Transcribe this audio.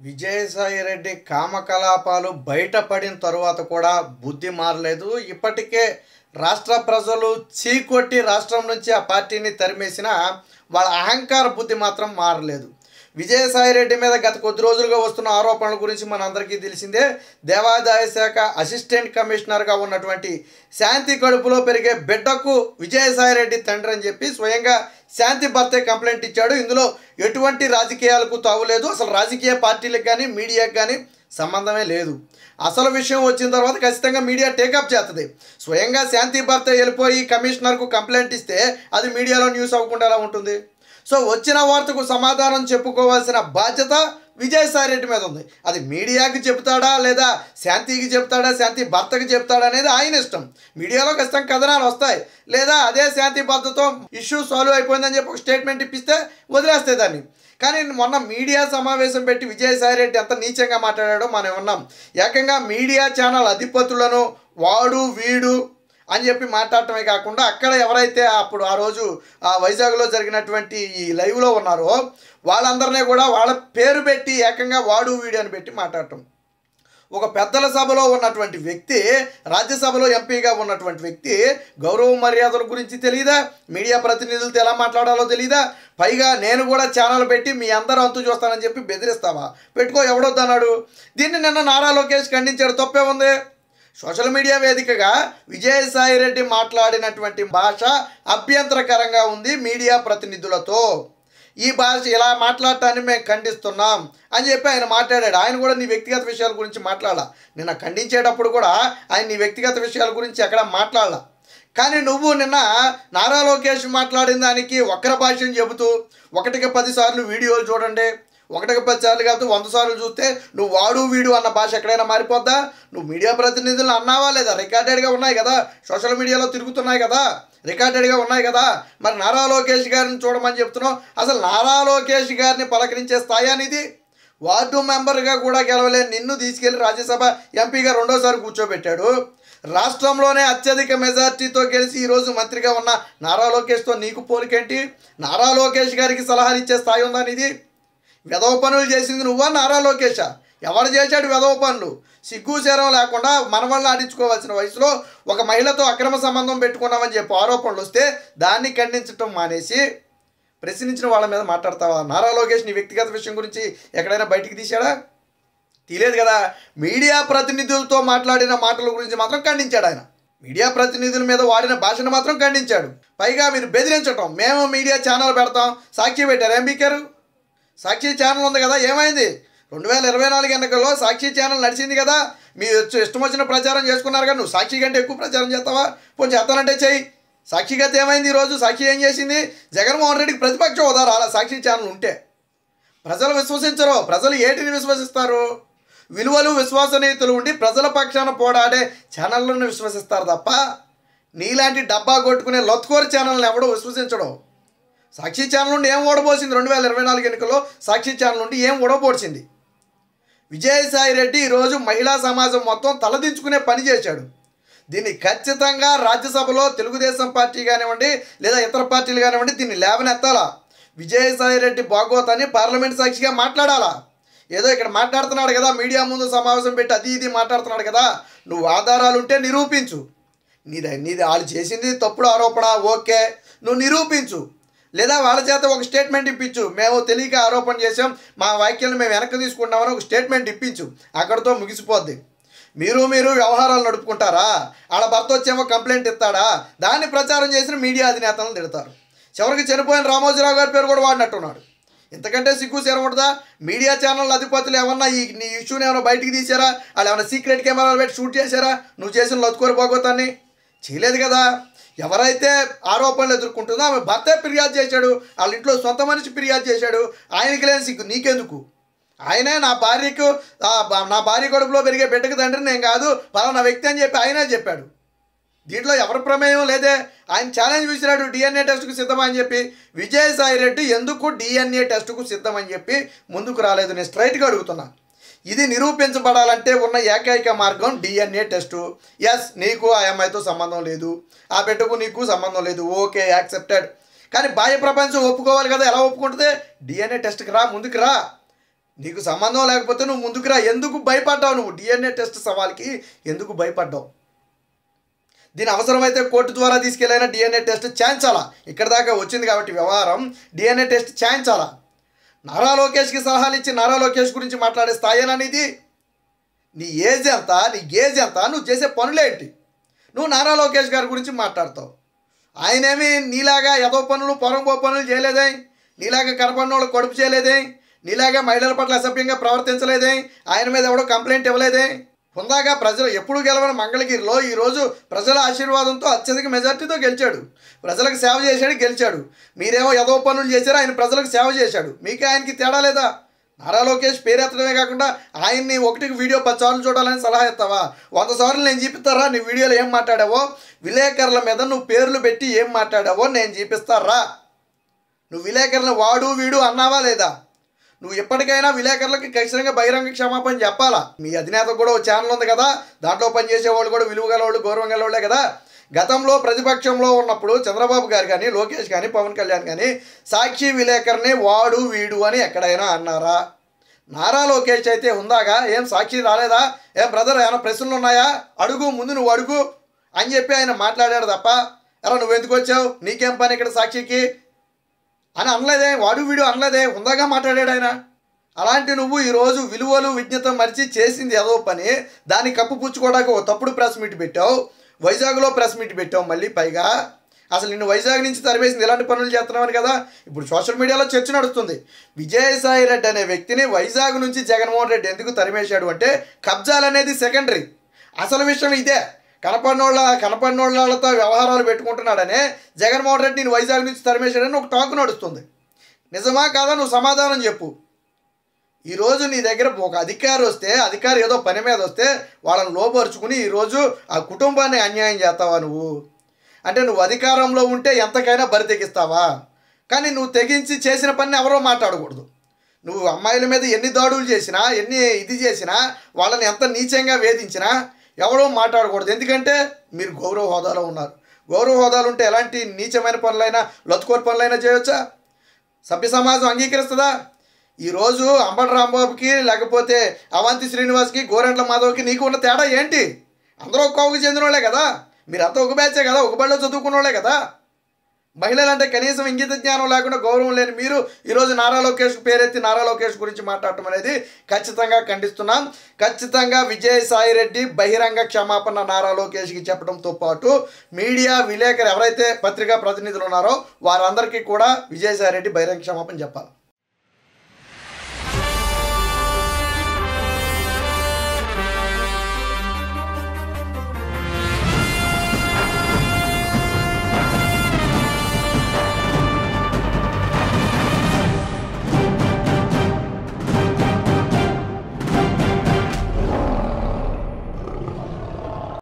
విజయసాయి రెడ్డి కామకలాపాలు బయటపడిన తరువాత కూడా బుద్ధి మారలేదు. ఇప్పటికే రాష్ట్ర ప్రజలు చీకొట్టి రాష్ట్రం నుంచి ఆ పార్టీని తరిమేసిన వాళ్ళ అహంకార బుద్ధి మాత్రం మారలేదు. విజయసాయి రెడ్డి మీద గత కొద్ది రోజులుగా వస్తున్న ఆరోపణల గురించి మనందరికీ తెలిసిందే. దేవాదాయ శాఖ అసిస్టెంట్ కమిషనర్గా ఉన్నటువంటి శాంతి కడుపులో పెరిగే బిడ్డకు విజయసాయి రెడ్డి తండ్రి అని చెప్పి స్వయంగా శాంతి భర్తే కంప్లైంట్ ఇచ్చాడు. ఇందులో ఎటువంటి రాజకీయాలకు తావులేదు. అసలు రాజకీయ పార్టీలకు కానీ మీడియాకు కానీ సంబంధమే లేదు. అసలు విషయం వచ్చిన తర్వాత ఖచ్చితంగా మీడియా టేకప్ చేస్తుంది. స్వయంగా శాంతి భర్త వెళ్ళిపోయి కమిషనర్కు కంప్లైంట్ ఇస్తే అది మీడియాలో న్యూస్ అవ్వకుండా ఎలా ఉంటుంది? సో వచ్చిన వార్తకు సమాధానం చెప్పుకోవాల్సిన బాధ్యత విజయసాయి రెడ్డి మీద ఉంది. అది మీడియాకి చెప్తాడా లేదా శాంతికి చెప్తాడా శాంతి భర్తకి చెప్తాడా అనేది ఆయన ఇష్టం. మీడియాలో ఖచ్చితంగా కథనాలు వస్తాయి. లేదా అదే శాంతి భర్తతో ఇష్యూ సాల్వ్ అయిపోయిందని చెప్పి ఒక స్టేట్మెంట్ ఇప్పిస్తే వదిలేస్తే దాన్ని. కానీ మొన్న మీడియా సమావేశం పెట్టి విజయసాయి రెడ్డి ఎంత నీచంగా మాట్లాడాడో మనం ఉన్నాం. ఏకంగా మీడియా ఛానల్ అధిపతులను వాడు వీడు అని చెప్పి మాట్లాడటమే కాకుండా అక్కడ ఎవరైతే అప్పుడు ఆ రోజు వైజాగ్లో జరిగినటువంటి ఈ లైవ్లో ఉన్నారో వాళ్ళందరినీ కూడా వాళ్ళ పేరు పెట్టి ఏకంగా వాడు వీడు అని పెట్టి మాట్లాడటం. ఒక పెద్దల సభలో ఉన్నటువంటి వ్యక్తి, రాజ్యసభలో ఎంపీగా ఉన్నటువంటి వ్యక్తి గౌరవ మర్యాదల గురించి తెలియదా? మీడియా ప్రతినిధులతో ఎలా మాట్లాడాలో తెలియదా? పైగా నేను కూడా ఛానల్ పెట్టి మీ అందరూ అంతు చూస్తానని చెప్పి బెదిరిస్తావా? పెట్టుకో, ఎవడొద్దన్నాడు? దీన్ని నిన్న నారా లోకేష్ ఖండించాడు. తప్పే ఉంది. సోషల్ మీడియా వేదికగా విజయసాయి రెడ్డి మాట్లాడినటువంటి భాష అభ్యంతరకరంగా ఉంది మీడియా ప్రతినిధులతో. ఈ భాష ఇలా మాట్లాడటాన్ని మేము ఖండిస్తున్నాం అని చెప్పి ఆయన మాట్లాడాడు. ఆయన కూడా నీ వ్యక్తిగత విషయాల గురించి మాట్లాడాల. నిన్న ఖండించేటప్పుడు కూడా ఆయన నీ వ్యక్తిగత విషయాల గురించి ఎక్కడ మాట్లాడాల. కానీ నువ్వు నిన్న నారా లోకేష్ మాట్లాడిన దానికి వక్ర భాషను చెబుతూ 1కి 10 సార్లు వీడియోలు చూడండి, 1కి 10 సార్లు కాదు 100 సార్లు చూస్తే నువ్వు వాడు వీడు అన్న భాష ఎక్కడైనా మారిపోద్దా? నువ్వు మీడియా ప్రతినిధులు అన్నావా లేదా? రికార్డెడ్గా ఉన్నాయి కదా, సోషల్ మీడియాలో తిరుగుతున్నాయి కదా, రికార్డెడ్గా ఉన్నాయి కదా. మరి నారా లోకేష్ గారిని చూడమని చెప్తున్నావు. అసలు నారా లోకేష్ గారిని పలకరించే స్థాయి అనేది వార్డు మెంబర్గా కూడా గెలవలే నిన్ను తీసుకెళ్లి రాజ్యసభ ఎంపీగా 2వ సారి కూర్చోబెట్టాడు. రాష్ట్రంలోనే అత్యధిక మెజార్టీతో గెలిచి ఈరోజు మంత్రిగా ఉన్న నారా లోకేష్తో నీకు పోలికేంటి? నారా లోకేష్ గారికి సలహాలు ఇచ్చే స్థాయి ఉందా నీది? వెధవ పనులు చేసింది నువ్వా నారా లోకేషా? ఎవరు చేశాడు వెధవ పనులు? సిగ్గు శరం లేకుండా మనవళ్ళని ఆడించుకోవాల్సిన వయసులో ఒక మహిళతో అక్రమ సంబంధం పెట్టుకున్నామని చెప్పి ఆరోపణలు వస్తే దాన్ని ఖండించడం మానేసి ప్రశ్నించిన వాళ్ళ మీద మాట్లాడతావా? నారా లోకేష్ నీ వ్యక్తిగత విషయం గురించి ఎక్కడైనా బయటికి తీశాడా? తీలేదు కదా. మీడియా ప్రతినిధులతో మాట్లాడిన మాటల గురించి మాత్రం ఖండించాడు ఆయన. మీడియా ప్రతినిధుల మీద వాడిన భాషను మాత్రం ఖండించాడు. పైగా మీరు బెదిరించటం, మేము మీడియా ఛానల్ పెడతాం, సాక్షి పెట్టారు. ఏం బీకారు? సాక్షి ఛానల్ ఉంది కదా, ఏమైంది? 2024 ఎన్నికల్లో సాక్షి ఛానల్ నడిచింది కదా. మీ ఇష్టం వచ్చిన ప్రచారం చేసుకున్నారు కదా. నువ్వు సాక్షి కంటే ఎక్కువ ప్రచారం చేస్తావా? కొంచెం చేస్తానంటే చెయ్యి. సాక్షి గత ఏమైంది? ఈరోజు సాక్షి ఏం చేసింది? జగన్మోహన్ రెడ్డికి ప్రతిపక్ష హోదా రాలా సాక్షి ఛానల్ ఉంటే. ప్రజలు విశ్వసించరు. ప్రజలు ఏటిని విశ్వసిస్తారు? విలువలు విశ్వసనీయతలు ఉండి ప్రజల పక్షాన పోరాడే ఛానళ్ళను విశ్వసిస్తారు తప్ప నీలాంటి డబ్బా కొట్టుకునే లొత్కోరు ఛానల్ని ఎవడో విశ్వసించడం. సాక్షి ఛానల్ నుండి ఏం ఓడబోసింది? 2024 ఎన్నికల్లో సాక్షి ఛానల్ నుండి ఏం ఓడబోడ్చింది? విజయసాయి రెడ్డి ఈరోజు మహిళా సమాజం మొత్తం తలదించుకునే పని చేశాడు. దీన్ని ఖచ్చితంగా రాజ్యసభలో తెలుగుదేశం పార్టీ కానివ్వండి లేదా ఇతర పార్టీలు కానివ్వండి దీన్ని లేవనెత్తాలా. విజయసాయి రెడ్డి బాగోతాన్ని పార్లమెంట్ సాక్షిగా మాట్లాడాలా. ఏదో ఇక్కడ మాట్లాడుతున్నాడు కదా, మీడియా ముందు సమావేశం పెట్టి అది ఇది మాట్లాడుతున్నాడు కదా, నువ్వు ఆధారాలు ఉంటే నిరూపించు. నీది వాళ్ళు చేసింది తప్పుడు ఆరోపణ, ఓకే, నువ్వు నిరూపించు. లేదా వాళ్ళ చేత ఒక స్టేట్మెంట్ ఇప్పించు. మేము తెలియక ఆరోపణ చేసాం, మా వ్యాఖ్యలను మేము వెనక్కి తీసుకుంటామని ఒక స్టేట్మెంట్ ఇప్పించు. అక్కడితో ముగిసిపోద్ది. మీరు వ్యవహారాలు నడుపుకుంటారా? వాళ్ళ భర్త వచ్చేమో కంప్లైంట్ ఇస్తాడా? దాన్ని ప్రచారం చేసిన మీడియా అధినేతలను తిడతారు. చివరికి చనిపోయిన రామోజీరావు గారి పేరు కూడా వాడినట్టున్నాడు. ఇంతకంటే సిగ్గు చేరకూడదా? మీడియా ఛానల్ అధిపతులు ఏమన్నా నీ ఇష్యూని ఏమైనా బయటికి తీసారా? వాళ్ళు ఏమైనా సీక్రెట్ కెమెరాలు పెట్టి షూట్ చేశారా? నువ్వు చేసిన లొత్తుకోరు బాగోతాన్ని చేయలేదు కదా. ఎవరైతే ఆరోపణలు ఎదుర్కొంటుందో ఆమె భర్తే ఫిర్యాదు చేశాడు, వాళ్ళ ఇంట్లో సొంత మనిషి ఫిర్యాదు చేశాడు. ఆయనకి లేని సిగ్గు నీకెందుకు? ఆయనే నా భార్య కడుపులో పెరిగే బిడ్డకు తండ్రి నేను కాదు పలానా వ్యక్తి అని చెప్పి ఆయనే చెప్పాడు. దీంట్లో ఎవరి ప్రమేయం లేదే. ఆయన ఛాలెంజ్ విసిరాడు DNA టెస్టుకు సిద్ధమని చెప్పి. విజయసాయి రెడ్డి ఎందుకు DNA టెస్టుకు సిద్ధమని చెప్పి ముందుకు రాలేదు? నేను స్ట్రైట్గా అడుగుతున్నా. ఇది నిరూపించబడాలంటే ఉన్న ఏకైక మార్గం DNA టెస్టు. ఎస్, నీకు ఆ అమ్మాయితో సంబంధం లేదు, ఆ బిడ్డకు నీకు సంబంధం లేదు, ఓకే, యాక్సెప్టెడ్. కానీ బాహ్య ప్రపంచం ఒప్పుకోవాలి కదా. ఎలా ఒప్పుకుంటుంది? DNA టెస్ట్కి రా, ముందుకు రా. నీకు సంబంధం లేకపోతే నువ్వు ముందుకు రా. ఎందుకు భయపడ్డావు? నువ్వు డిఎన్ఏ టెస్ట్ సవాల్కి ఎందుకు భయపడ్డావు? దీని అవసరమైతే కోర్టు ద్వారా తీసుకెళ్ళైనా డిఎన్ఏ టెస్ట్ చేయించాలా. ఇక్కడ దాకా వచ్చింది కాబట్టి వ్యవహారం, డిఎన్ఏ టెస్ట్ చేయించాలా. నారా లోకేష్కి సలహాలు ఇచ్చి నారా లోకేష్ గురించి మాట్లాడే స్థాయినా నీది? నీ ఏజ్ ఎంత? నువ్వు చేసే పనులేంటి? నువ్వు నారా లోకేష్ గారి గురించి మాట్లాడతావు. ఆయనేమి నీలాగా ఏదో పనులు పొరంబో పనులు చేయలేదే, నీలాగా కనపడిన వాళ్ళు కడుపు చేయలేదే, నీలాగా మహిళల పట్ల అసభ్యంగా ప్రవర్తించలేదే, ఆయన మీద ఎవడో కంప్లైంట్ ఇవ్వలేదే. హుందాగా ప్రజలు ఎప్పుడు గెలవని మంగళగిరిలో ఈరోజు ప్రజల ఆశీర్వాదంతో అత్యధిక మెజార్టీతో గెలిచాడు. ప్రజలకు సేవ చేశాడు, గెలిచాడు. మీరేమో ఏదో పనులు చేశారు, ఆయన ప్రజలకు సేవ చేశాడు. మీకే ఆయనకి తేడా లేదా? నారా లోకేష్ పేరెత్తడమే కాకుండా ఆయన్ని ఒకటికి వీడియో 10 సార్లు చూడాలని సలహా ఇస్తావా? 100 సార్లు నేను చూపిస్తారా నీ వీడియోలో ఏం మాట్లాడావో? విలేకరుల మీద నువ్వు పేర్లు పెట్టి ఏం మాట్లాడావో నేను చూపిస్తారా? నువ్వు విలేకరులను వాడు వీడు అన్నావా లేదా? నువ్వు ఎప్పటికైనా విలేకరులకి ఖచ్చితంగా బహిరంగ క్షమాపణ చెప్పాలా. మీ అధినేత కూడా ఒక ఛానల్ ఉంది కదా, దాంట్లో పనిచేసే వాళ్ళు కూడా విలువ గలవాళ్ళు, గౌరవం గలవాళ్ళే కదా. గతంలో ప్రతిపక్షంలో ఉన్నప్పుడు చంద్రబాబు గారు కానీ, లోకేష్ కానీ, పవన్ కళ్యాణ్ కానీ సాక్షి విలేకరుని వాడు వీడు అని ఎక్కడైనా అన్నారా? నారా లోకేష్ అయితే ఉందాగా, ఏం సాక్షి రాలేదా? ఏం బ్రదర్ ఏమైనా ప్రశ్నలు ఉన్నాయా? అడుగు, ముందు నువ్వు అడుగు అని చెప్పి ఆయన మాట్లాడాడు తప్ప, ఎరా నువ్వు ఎందుకు వచ్చావు, నీకేం పని ఇక్కడ సాక్షికి అని అనలేదే, వాడు వీడు అనలేదే, ఉందాగా మాట్లాడాడు ఆయన. అలాంటి నువ్వు ఈరోజు విలువలు విజ్ఞత మరిచి చేసింది ఏదో పని, దాన్ని కప్పుపుచ్చుకోవడానికి ఒక తప్పుడు ప్రెస్ మీట్ పెట్టావు. వైజాగ్లో ప్రెస్ మీట్ పెట్టావు. మళ్ళీ పైగా అసలు నిన్ను వైజాగ్ నుంచి తరివేసింది ఇలాంటి పనులు చేస్తున్నామని కదా. ఇప్పుడు సోషల్ మీడియాలో చర్చ నడుస్తుంది. విజయసాయి రెడ్డి అనే వ్యక్తిని వైజాగ్ నుంచి జగన్మోహన్ రెడ్డి ఎందుకు తరిమేశాడు అంటే, కబ్జాలు అనేది సెకండరీ, అసలు విషయం ఇదే. కనపడినోళ్ళతో వ్యవహారాలు పెట్టుకుంటున్నాడనే జగన్మోహన్ రెడ్డి నేను వైజాగ్ నుంచి తరిమేశాడని ఒక టాక్ నడుస్తుంది. నిజమా కాదా? నువ్వు సమాధానం చెప్పు. ఈరోజు నీ దగ్గర ఒక అధికారి వస్తే, అధికారి ఏదో పని మీద వస్తే వాళ్ళని లోపరుచుకుని ఈరోజు ఆ కుటుంబాన్ని అన్యాయం చేస్తావా నువ్వు? అంటే నువ్వు అధికారంలో ఉంటే ఎంతకైనా బరి తెగిస్తావా? కానీ నువ్వు తెగించి చేసిన పని ఎవరో మాట్లాడకూడదు. నువ్వు అమ్మాయిల మీద ఎన్ని దాడులు చేసినా, ఎన్ని ఇది చేసినా, వాళ్ళని ఎంత నీచంగా వేధించినా ఎవరో మాట్లాడకూడదు. ఎందుకంటే మీరు గౌరవ హోదాలో ఉన్నారు. గౌరవ హోదాలు ఉంటే ఎలాంటి నీచమైన పనులైనా, లొత్తుకోరు పనులైనా చేయొచ్చా? సభ్య సమాజం అంగీకరిస్తుందా? ఈరోజు అంబటి రాంబాబుకి, లేకపోతే అవంతి శ్రీనివాస్కి, గోరంట్ల మాధవ్కి నీకు ఉన్న తేడా ఏంటి? అందరూ ఒక కోవకు చెందిన వాళ్ళే కదా, మీరంతా ఒక బ్యాచే కదా, ఒక బడిలో చదువుకున్న వాళ్ళే కదా. మహిళలు అంటే కనీసం ఇంగిత జ్ఞానం లేకుండా గౌరవం లేని మీరు ఈరోజు నారా లోకేష్ పేరెత్తి నారా లోకేష్ గురించి మాట్లాడటం అనేది ఖచ్చితంగా ఖండిస్తున్నాం. ఖచ్చితంగా విజయసాయి రెడ్డి బహిరంగ క్షమాపణ నారా లోకేష్కి చెప్పడంతో పాటు మీడియా విలేకరు ఎవరైతే పత్రికా ప్రతినిధులు ఉన్నారో వారందరికీ కూడా విజయసాయి రెడ్డి బహిరంగ క్షమాపణ చెప్పాలి.